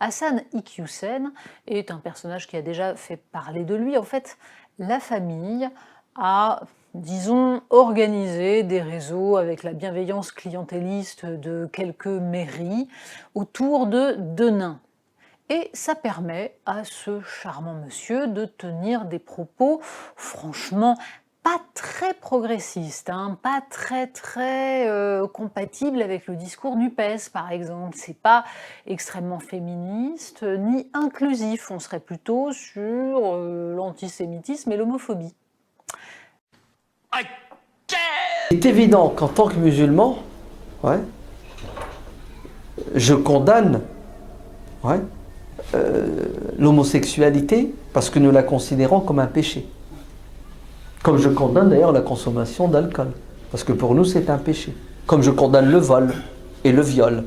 Hassan Iqiyoussen est un personnage qui a déjà fait parler de lui. En fait, la famille a, disons, organisé des réseaux avec la bienveillance clientéliste de quelques mairies autour de deux nains. Et ça permet à ce charmant monsieur de tenir des propos franchement pas très progressistes, hein, pas très compatibles avec le discours du PES par exemple. C'est pas extrêmement féministe ni inclusif, on serait plutôt sur l'antisémitisme et l'homophobie. Il est évident qu'en tant que musulman, je condamne l'homosexualité parce que nous la considérons comme un péché. Comme je condamne d'ailleurs la consommation d'alcool, parce que pour nous c'est un péché. Comme je condamne le vol et le viol.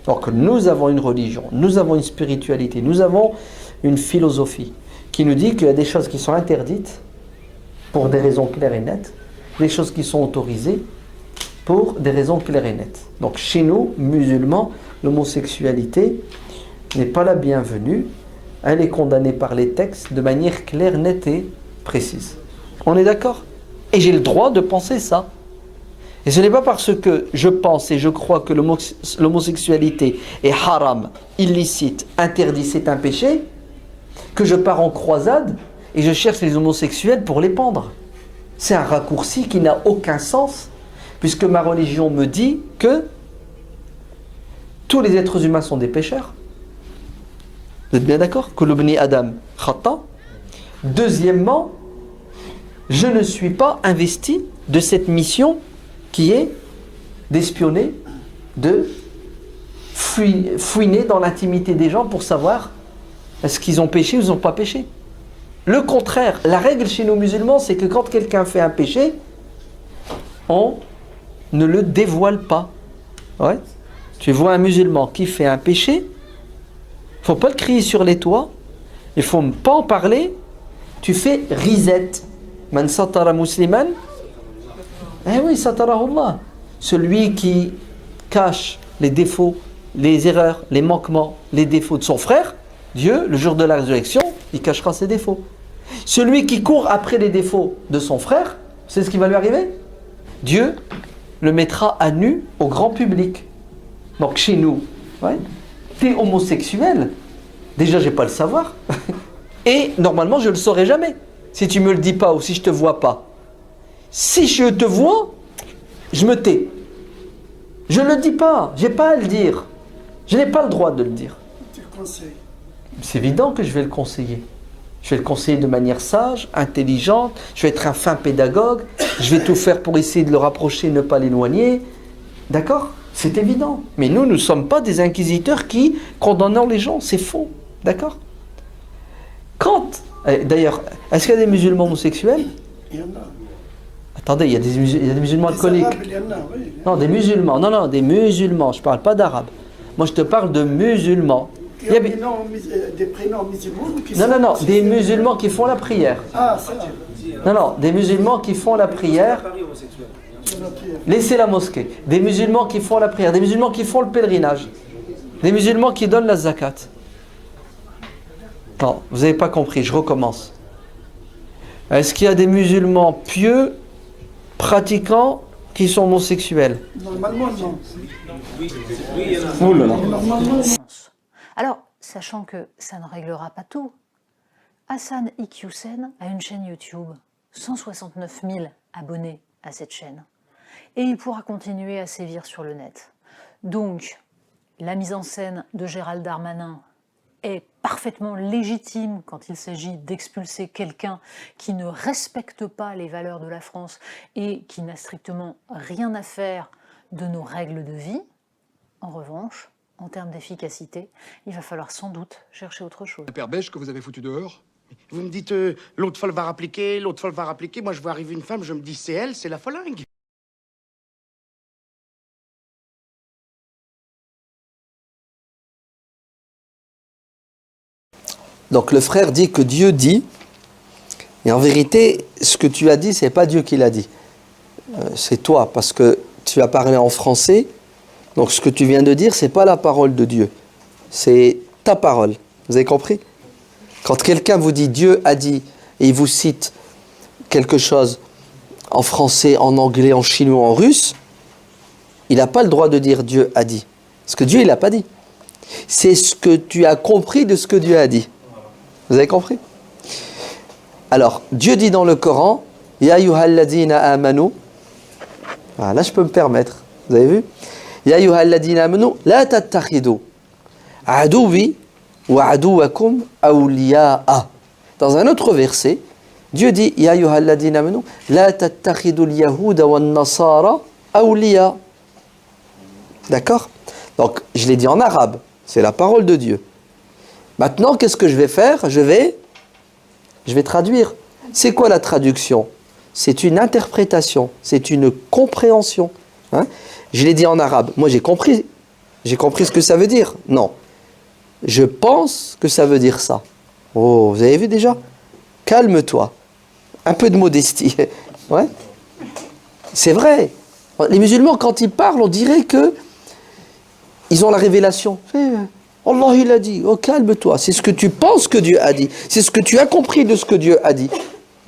Alors que nous avons une religion, nous avons une spiritualité, nous avons une philosophie qui nous dit qu'il y a des choses qui sont interdites pour des raisons claires et nettes, des choses qui sont autorisées pour des raisons claires et nettes. Donc chez nous, musulmans, l'homosexualité n'est pas la bienvenue, elle est condamnée par les textes de manière claire, nette et précise. On est d'accord? Et j'ai le droit de penser ça. Et ce n'est pas parce que je pense et je crois que l'homosexualité est haram, illicite, interdit, c'est un péché, que je pars en croisade et je cherche les homosexuels pour les pendre. C'est un raccourci qui n'a aucun sens, puisque ma religion me dit que tous les êtres humains sont des pécheurs. Vous êtes bien d'accord? Que l'obni Adam khata. Deuxièmement, je ne suis pas investi de cette mission qui est d'espionner, de fouiner dans l'intimité des gens pour savoir est-ce qu'ils ont péché ou ils n'ont pas péché. Le contraire, la règle chez nos musulmans, c'est que quand quelqu'un fait un péché, on ne le dévoile pas. Ouais. Tu vois un musulman qui fait un péché, il ne faut pas le crier sur les toits, il ne faut pas en parler, tu fais risette. Man satara musliman, eh oui, satarahullah. Celui qui cache les défauts, les erreurs, les manquements, les défauts de son frère, Dieu, le jour de la résurrection, il cachera ses défauts. Celui qui court après les défauts de son frère, c'est ce qui va lui arriver. Dieu le mettra à nu au grand public. Donc chez nous, t'es homosexuel, déjà j'ai pas le savoir, et normalement je le saurai jamais, si tu me le dis pas ou si je te vois pas. Si je te vois, je me tais. Je le dis pas, j'ai pas à le dire. Je n'ai pas le droit de le dire. Tu le conseilles. C'est évident que je vais le conseiller. Je vais le conseiller de manière sage, intelligente, je vais être un fin pédagogue, je vais tout faire pour essayer de le rapprocher, ne pas l'éloigner. D'accord? C'est évident. Mais nous ne sommes pas des inquisiteurs qui condamnent les gens, c'est faux. D'accord? D'ailleurs, est-ce qu'il y a des musulmans homosexuels? Il y en a. Attendez, il y a des musulmans alcooliques. Arabes, il y en a, oui. Non, des musulmans. Non, des musulmans. Je ne parle pas d'arabes. Moi, je te parle de musulmans. Il y a des prénoms musulmans qui sont... Non, des musulmans qui font la prière. Ah, ça. Non, des musulmans qui font la prière. Laissez la mosquée. Des musulmans qui font la prière. Des musulmans qui font le pèlerinage. Des musulmans qui donnent la zakat. Non, vous n'avez pas compris, je recommence. Est-ce qu'il y a des musulmans pieux, pratiquants, qui sont homosexuels? Normalement, non. Oh là là. Normalement, non. Alors, sachant que ça ne réglera pas tout, Hassan Iqiyoussen a une chaîne YouTube, 169 000 abonnés à cette chaîne, et il pourra continuer à sévir sur le net. Donc, la mise en scène de Gérald Darmanin est parfaitement légitime quand il s'agit d'expulser quelqu'un qui ne respecte pas les valeurs de la France et qui n'a strictement rien à faire de nos règles de vie. En revanche, en termes d'efficacité, il va falloir sans doute chercher autre chose. Le père Beige que vous avez foutu dehors? Vous me dites, l'autre folle va rappliquer, l'autre folle va rappliquer. Moi, je vois arriver une femme, je me dis, c'est elle, c'est la folingue. Donc le frère dit que Dieu dit, et en vérité, ce que tu as dit, c'est pas Dieu qui l'a dit. C'est toi, parce que tu as parlé en français, donc ce que tu viens de dire, c'est pas la parole de Dieu. C'est ta parole. Vous avez compris? Quand quelqu'un vous dit Dieu a dit, et il vous cite quelque chose en français, en anglais, en chinois, en russe, il n'a pas le droit de dire Dieu a dit. Parce que Dieu, il n'a pas dit. C'est ce que tu as compris de ce que Dieu a dit. Vous avez compris? Alors, Dieu dit dans le Coran, Ya ayyuhalladhina amanu. Ah, là, je peux me permettre. Vous avez vu? Ya ayyuhalladhina amanu, la tattakhidu aduwi wa aduwakum awliya'a. Dans un autre verset, Dieu dit Ya ayyuhalladhina amanu, la tattakhidu al-yahuda wan-nasara awliya. D'accord? Donc, je l'ai dit en arabe. C'est la parole de Dieu. Maintenant, qu'est-ce que je vais faire? Je vais traduire. C'est quoi la traduction? C'est une interprétation. C'est une compréhension. Hein? Je l'ai dit en arabe. Moi, j'ai compris. J'ai compris ce que ça veut dire. Non. Je pense que ça veut dire ça. Oh, vous avez vu déjà? Calme-toi. Un peu de modestie. Ouais. C'est vrai. Les musulmans, quand ils parlent, on dirait que ils ont la révélation. Allah, il a dit. Oh, calme-toi. C'est ce que tu penses que Dieu a dit. C'est ce que tu as compris de ce que Dieu a dit.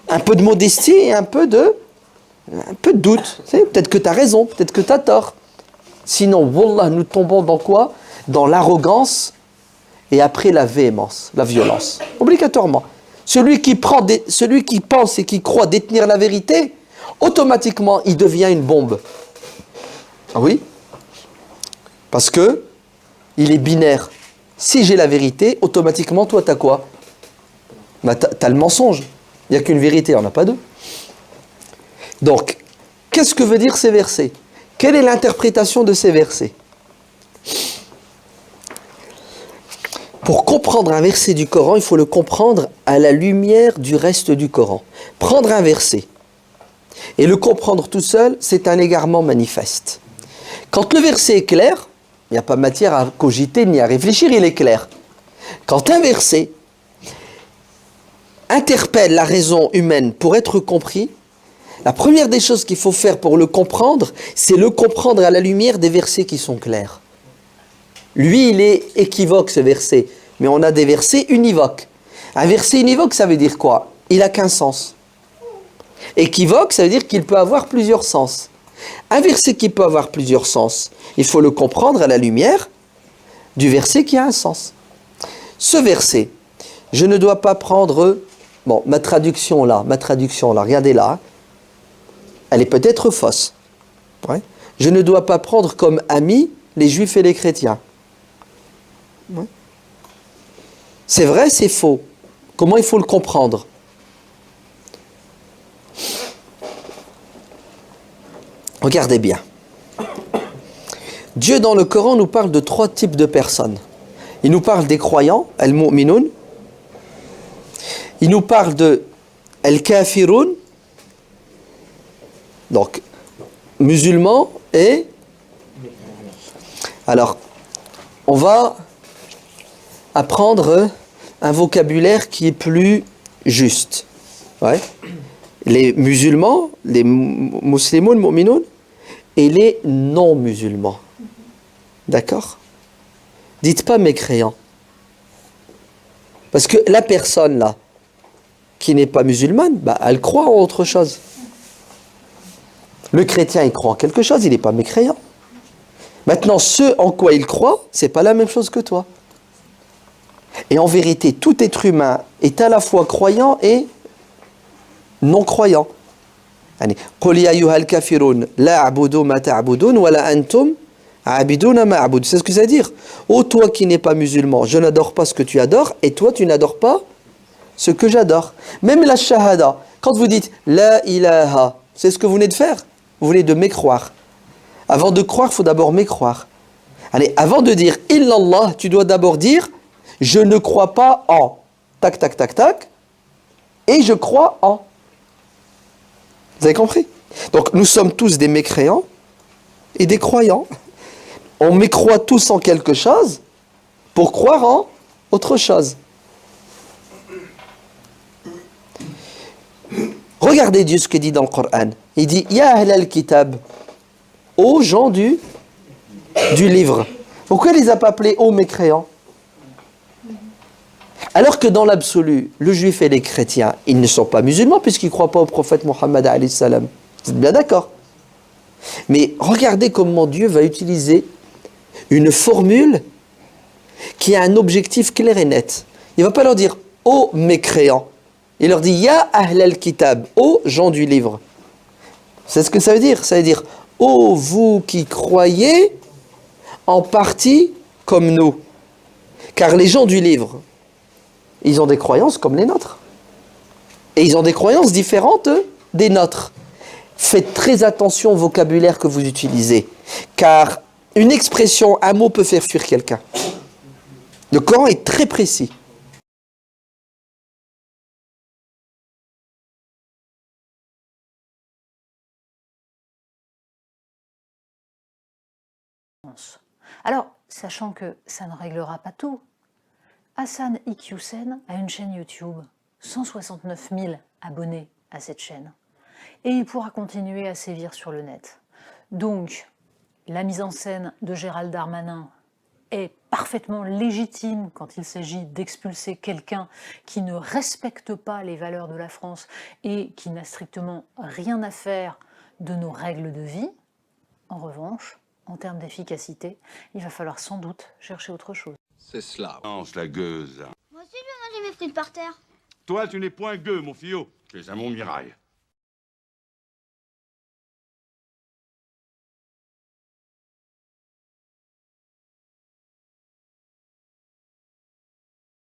Un peu de modestie et un peu de doute. Peut-être que tu as raison, peut-être que tu as tort. Sinon, wallah, nous tombons dans quoi? Dans l'arrogance et après la véhémence, la violence. Obligatoirement. Celui qui pense et qui croit détenir la vérité, automatiquement, il devient une bombe. Ah oui? Parce que il est binaire. Si j'ai la vérité, automatiquement, toi, t'as quoi? Bah, t'as le mensonge. Il n'y a qu'une vérité, il n'y en a pas deux. Donc, qu'est-ce que veut dire ces versets? Quelle est l'interprétation de ces versets? Pour comprendre un verset du Coran, il faut le comprendre à la lumière du reste du Coran. Prendre un verset et le comprendre tout seul, c'est un égarement manifeste. Quand le verset est clair, il n'y a pas matière à cogiter ni à réfléchir, il est clair. Quand un verset interpelle la raison humaine pour être compris, la première des choses qu'il faut faire pour le comprendre, c'est le comprendre à la lumière des versets qui sont clairs. Lui, il est équivoque, ce verset, mais on a des versets univoques. Un verset univoque, ça veut dire quoi? Il n'a qu'un sens. Équivoque, ça veut dire qu'il peut avoir plusieurs sens. Un verset qui peut avoir plusieurs sens, il faut le comprendre à la lumière du verset qui a un sens. Ce verset, je ne dois pas prendre... Bon, ma traduction là, regardez là, elle est peut-être fausse. Ouais. Je ne dois pas prendre comme amis les juifs et les chrétiens. Ouais. C'est vrai, c'est faux. Comment il faut le comprendre? Regardez bien. Dieu dans le Coran nous parle de 3 types de personnes. Il nous parle des croyants, al-mu'minun. Il nous parle de al-kafirun, donc musulmans et... Alors, on va apprendre un vocabulaire qui est plus juste. Ouais. Les musulmans, les musulmans, mu'minun, et les non-musulmans. D'accord? Dites pas mécréants. Parce que la personne là, qui n'est pas musulmane, bah, elle croit en autre chose. Le chrétien, il croit en quelque chose, il n'est pas mécréant. Maintenant, ce en quoi il croit, c'est pas la même chose que toi. Et en vérité, tout être humain est à la fois croyant et non-croyant. قُلْ يَا أَيُّهَا الْكَافِرُونَ لَا أَعْبُدُ مَا تَعْبُدُونَ وَلَا أَنْتُمْ عَابِدُونَ مَا أَعْبُدُ. C'est ce que ça veut dire. Ô toi qui n'es pas musulman, je n'adore pas ce que tu adores, et toi tu n'adores pas ce que j'adore. Même la shahada, quand vous dites la ilaha, c'est ce que vous venez de faire. Vous venez de mécroire. Avant de croire, il faut d'abord mécroire. Allez, avant de dire illallah, tu dois d'abord dire je ne crois pas en. Tac, tac, tac, tac. Et je crois en. Vous avez compris? Donc nous sommes tous des mécréants et des croyants. On mécroit tous en quelque chose pour croire en autre chose. Regardez Dieu ce qu'il dit dans le Coran. Il dit Ya ahl al-kitab, aux gens du livre. Pourquoi il les a pas appelés aux mécréants? Alors que dans l'absolu, le juif et les chrétiens, ils ne sont pas musulmans puisqu'ils ne croient pas au prophète Mohammed alayhi salam. Vous êtes bien d'accord? Mais regardez comment Dieu va utiliser une formule qui a un objectif clair et net. Il ne va pas leur dire « ô mécréants ». Il leur dit « ya ahl al-kitab », ô gens du livre. C'est ce que ça veut dire. Ça veut dire « ô vous qui croyez en partie comme nous ». Car les gens du livre, ils ont des croyances comme les nôtres. Et ils ont des croyances différentes des nôtres. Faites très attention au vocabulaire que vous utilisez. Car une expression, un mot peut faire fuir quelqu'un. Le Coran est très précis. Alors, sachant que ça ne réglera pas tout, Hassan Iqiyoussen a une chaîne YouTube, 169 000 abonnés à cette chaîne. Et il pourra continuer à sévir sur le net. Donc, la mise en scène de Gérald Darmanin est parfaitement légitime quand il s'agit d'expulser quelqu'un qui ne respecte pas les valeurs de la France et qui n'a strictement rien à faire de nos règles de vie. En revanche, en termes d'efficacité, il va falloir sans doute chercher autre chose. C'est cela. Lance la gueuse. Moi aussi, je vais manger mes frites par terre. Toi, tu n'es point gueux, mon fillot. Tu es un Montmirail.